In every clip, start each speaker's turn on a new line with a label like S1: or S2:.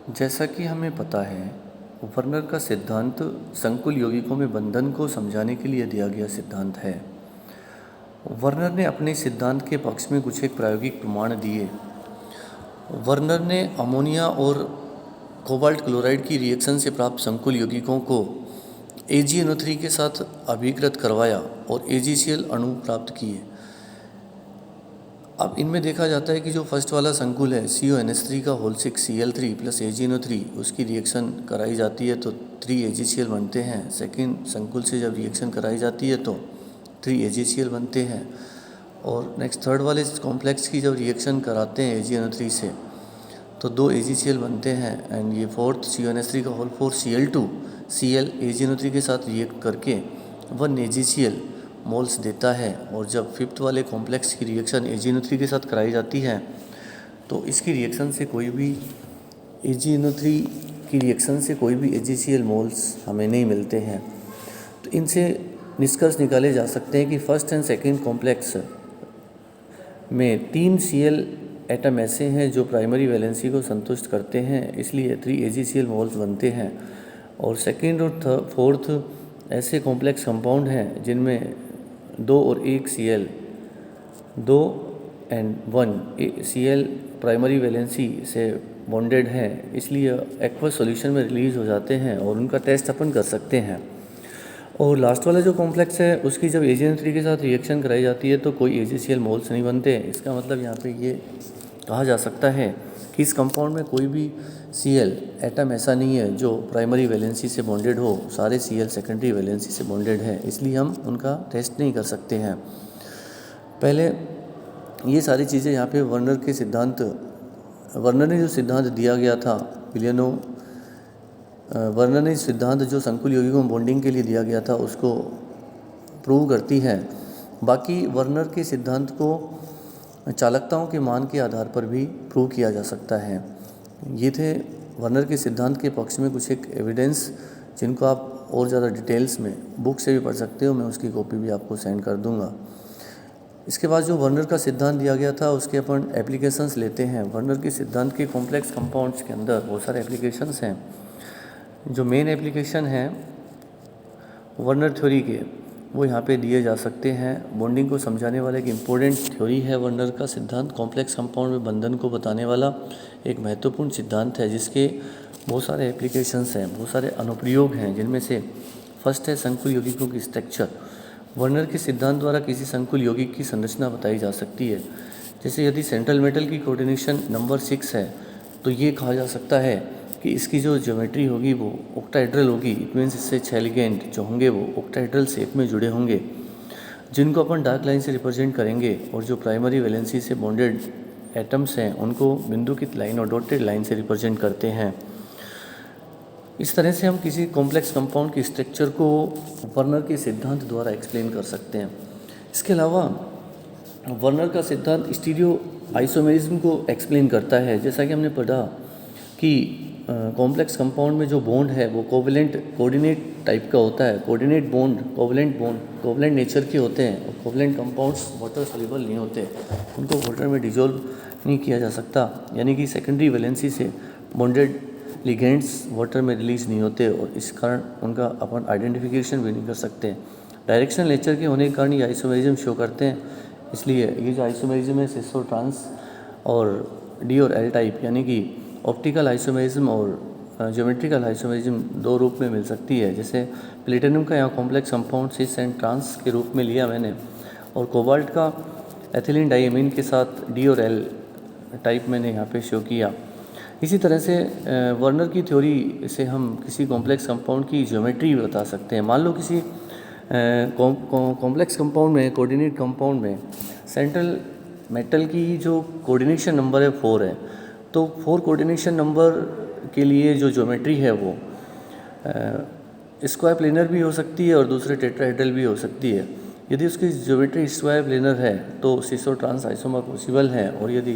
S1: जैसा कि हमें पता है, वर्नर का सिद्धांत संकुल यौगिकों में बंधन को समझाने के लिए दिया गया सिद्धांत है। वर्नर ने अपने सिद्धांत के पक्ष में कुछ एक प्रायोगिक प्रमाण दिए। वर्नर ने अमोनिया और कोबाल्ट क्लोराइड की रिएक्शन से प्राप्त संकुल यौगिकों को AgNO3 के साथ अभिकृत करवाया और AgCl अणु प्राप्त किए। अब इनमें देखा जाता है कि जो फर्स्ट वाला संकुल है CONH3 का होल 6 Cl3 प्लस AgNO3, उसकी रिएक्शन कराई जाती है तो 3 AgCl बनते हैं। सेकेंड संकुल से जब रिएक्शन कराई जाती है तो 3 AgCl बनते हैं। और नेक्स्ट थर्ड वाले कॉम्प्लेक्स की जब रिएक्शन कराते हैं AgNO3 से तो 2 AgCl बनते हैं। एंड ये फोर्थ CONH3 का होल 4 Cl2 Cl AgNO3 के साथ रिएक्ट करके 1 AgCl मोल्स देता है। और जब फिफ्थ वाले कॉम्प्लेक्स की रिएक्शन AgNO3 के साथ कराई जाती है तो इसकी रिएक्शन से कोई भी AgNO3 की रिएक्शन से कोई भी AgCl मोल्स हमें नहीं मिलते हैं। तो इनसे निष्कर्ष निकाले जा सकते हैं कि फर्स्ट एंड सेकेंड कॉम्प्लेक्स में 3 Cl एटम ऐसे हैं जो प्राइमरी वैलेंसी को संतुष्ट करते हैं, इसलिए 3 AgCl मोल्स बनते हैं। और सेकेंड और फोर्थ ऐसे कॉम्प्लेक्स कंपाउंड हैं जिनमें 2 और 1 Cl, 2 and 1 Cl primary valency से बॉन्डेड हैं, इसलिए एक्वस सॉल्यूशन में रिलीज हो जाते हैं और उनका टेस्ट अपन कर सकते हैं। और लास्ट वाला जो कॉम्प्लेक्स है उसकी जब AgN3 के साथ रिएक्शन कराई जाती है तो कोई AgCl मोल्स नहीं बनते। इसका मतलब यहाँ पे ये कहा जा सकता है कि इस कंपाउंड में कोई भी Cl एटम ऐसा नहीं है जो प्राइमरी वैलेंसी से बॉन्डेड हो, सारे Cl सेकेंडरी वैलेंसी से बॉन्डेड है, इसलिए हम उनका टेस्ट नहीं कर सकते हैं। पहले ये सारी चीज़ें यहाँ पे वर्नर ने जो सिद्धांत दिया गया था वर्नर ने सिद्धांत जो संकुल यौगिकों बॉन्डिंग के लिए दिया गया था उसको प्रूव करती है। बाकी वर्नर के सिद्धांत को चालकताओं के मान के आधार पर भी प्रूव किया जा सकता है। ये थे वर्नर के सिद्धांत के पक्ष में कुछ एक एविडेंस, जिनको आप और ज़्यादा डिटेल्स में बुक से भी पढ़ सकते हो, मैं उसकी कॉपी भी आपको सेंड कर दूंगा। इसके बाद जो वर्नर का सिद्धांत दिया गया था उसके अपन एप्लीकेशंस लेते हैं। वर्नर के सिद्धांत के कॉम्प्लेक्स कंपाउंड्स के अंदर बहुत सारे एप्लीकेशंस हैं। जो मेन एप्लीकेशन हैं वर्नर थ्योरी के, वो यहाँ पे दिए जा सकते हैं। बॉन्डिंग को समझाने वाला एक इम्पोर्टेंट थ्योरी है वर्नर का सिद्धांत। कॉम्प्लेक्स कंपाउंड में बंधन को बताने वाला एक महत्वपूर्ण सिद्धांत है जिसके बहुत सारे एप्लीकेशंस हैं, बहुत सारे अनुप्रयोग हैं, जिनमें से फर्स्ट है संकुल यौगिकों की स्ट्रक्चर। वर्नर के सिद्धांत द्वारा किसी संकुल यौगिक की संरचना बताई जा सकती है। जैसे यदि सेंट्रल मेटल की कोऑर्डिनेशन नंबर 6 है तो ये कहा जा सकता है कि इसकी जो ज्योमेट्री होगी वो ऑक्टाहेड्रल होगी। इट मीन्स इससे 6 लिगेंड जो होंगे वो ऑक्टाहेड्रल शेप में जुड़े होंगे, जिनको अपन डार्क लाइन से रिप्रेजेंट करेंगे। और जो प्राइमरी वैलेंसी से बॉन्डेड एटम्स हैं उनको बिंदुकित लाइन और डॉटेड लाइन से रिप्रेजेंट करते हैं। इस तरह से हम किसी कॉम्प्लेक्स कंपाउंड की स्ट्रक्चर को वर्नर के सिद्धांत द्वारा एक्सप्लेन कर सकते हैं। इसके अलावा वर्नर का सिद्धांत स्टीरियो आइसोमेरिज्म को एक्सप्लेन करता है। जैसा कि हमने पढ़ा कि कॉम्प्लेक्स कंपाउंड में जो बॉन्ड है वो कोऑर्डिनेट टाइप का होता है। कोऑर्डिनेट बॉन्ड कोवलेंट नेचर के होते हैं और कोवलेंट कंपाउंड्स वाटर सॉल्युबल नहीं होते, उनको वाटर में डिजोल्व नहीं किया जा सकता, यानी कि सेकेंडरी वैलेंसी से बॉन्डेड लिगेंड्स वाटर में रिलीज नहीं होते और इस कारण उनका अपन आइडेंटिफिकेशन भी नहीं कर सकते। डायरेक्शनल नेचर के होने के कारण ये आइसोमेरिज्म शो करते हैं, इसलिए ये जो आइसोमेरिज्म है सिस और ट्रांस और डी और एल टाइप, यानी कि ऑप्टिकल आइसोमेरिज्म और ज्योमेट्रिकल आइसोमेरिज्म दो रूप में मिल सकती है। जैसे प्लेटिनम का यहाँ complex compound cis and trans के रूप में लिया मैंने, और कोबाल्ट का एथिलीन डाइएमीन के साथ डी और एल टाइप मैंने यहाँ पे शो किया। इसी तरह से वर्नर की थ्योरी से हम किसी कॉम्प्लेक्स कंपाउंड की ज्योमेट्री बता सकते हैं। मान लो किसी कॉम्प्लेक्स कंपाउंड में, कोऑर्डिनेट कंपाउंड में सेंट्रल मेटल की जो कोऑर्डिनेशन नंबर है 4 है, तो 4 कोऑर्डिनेशन नंबर के लिए जो ज्योमेट्री है वो स्क्वायर प्लेनर भी हो सकती है और दूसरे टेट्राहेड्रल भी हो सकती है। यदि उसकी ज्योमेट्री स्क्वायर प्लेनर है तो सिस और ट्रांस आइसोमर पॉसिबल है, और यदि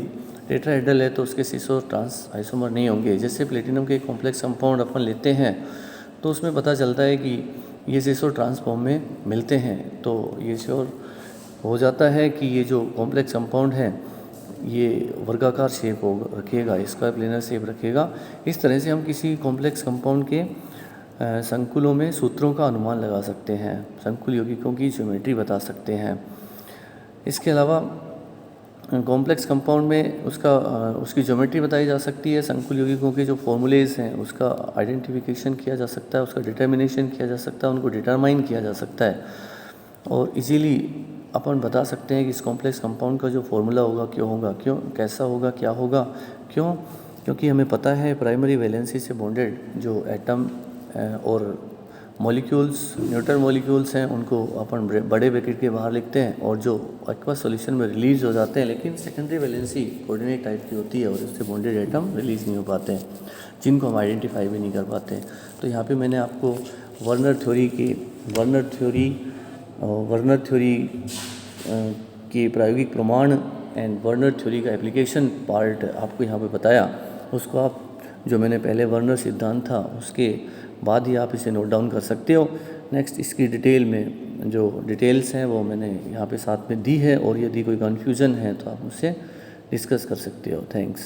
S1: टेट्राहेड्रल है तो उसके सिस और ट्रांस आइसोमर नहीं होंगे। जैसे प्लेटिनम के कॉम्प्लेक्स कंपाउंड अपन लेते हैं तो उसमें पता चलता है कि ये सिस और ट्रांस फॉर्म में मिलते हैं, तो ये श्योर हो जाता है कि ये जो कॉम्प्लेक्स कंपाउंड है ये वर्गाकार शेप हो रखेगा, स्क्वायर प्लेनर शेप रखेगा। इस तरह से हम किसी कॉम्प्लेक्स कंपाउंड के संकुलों में सूत्रों का अनुमान लगा सकते हैं, संकुल यौगिकों की ज्योमेट्री बता सकते हैं। इसके अलावा कॉम्प्लेक्स कंपाउंड में उसकी ज्योमेट्री बताई जा सकती है, संकुल यौगिकों के जो फॉर्मूलेज हैं उसका आइडेंटिफिकेशन किया जा सकता है, उसका डिटर्मिनेशन किया जा सकता है, उनको डिटरमाइन किया जा सकता है और इजीली अपन बता सकते हैं कि इस कॉम्प्लेक्स कंपाउंड का जो फॉर्मूला होगा क्यों होगा, क्यों कैसा होगा, क्या होगा, क्यों, क्योंकि हमें पता है प्राइमरी वैलेंसी से बॉन्डेड जो एटम और मॉलिक्यूल्स, न्यूट्रल मॉलिक्यूल्स हैं उनको अपन बड़े ब्रैकेट के बाहर लिखते हैं और जो एक्वस सॉल्यूशन में रिलीज हो जाते हैं, लेकिन सेकेंडरी वैलेंसी कोऑर्डिनेट टाइप की होती है और उससे बॉन्डेड एटम रिलीज नहीं हो पाते हैं, जिनको हम आइडेंटिफाई भी नहीं कर पाते। तो यहाँ पे मैंने आपको वर्नर थ्योरी के प्रायोगिक प्रमाण एंड वर्नर थ्योरी का एप्लीकेशन पार्ट आपको यहाँ पे बताया। उसको आप जो मैंने पहले वर्नर सिद्धांत था उसके बाद ही आप इसे नोट डाउन कर सकते हो। नेक्स्ट इसकी डिटेल में जो डिटेल्स हैं वो मैंने यहाँ पे साथ में दी है और यदि कोई कन्फ्यूज़न है तो आप मुझसे डिस्कस कर सकते हो। थैंक्स।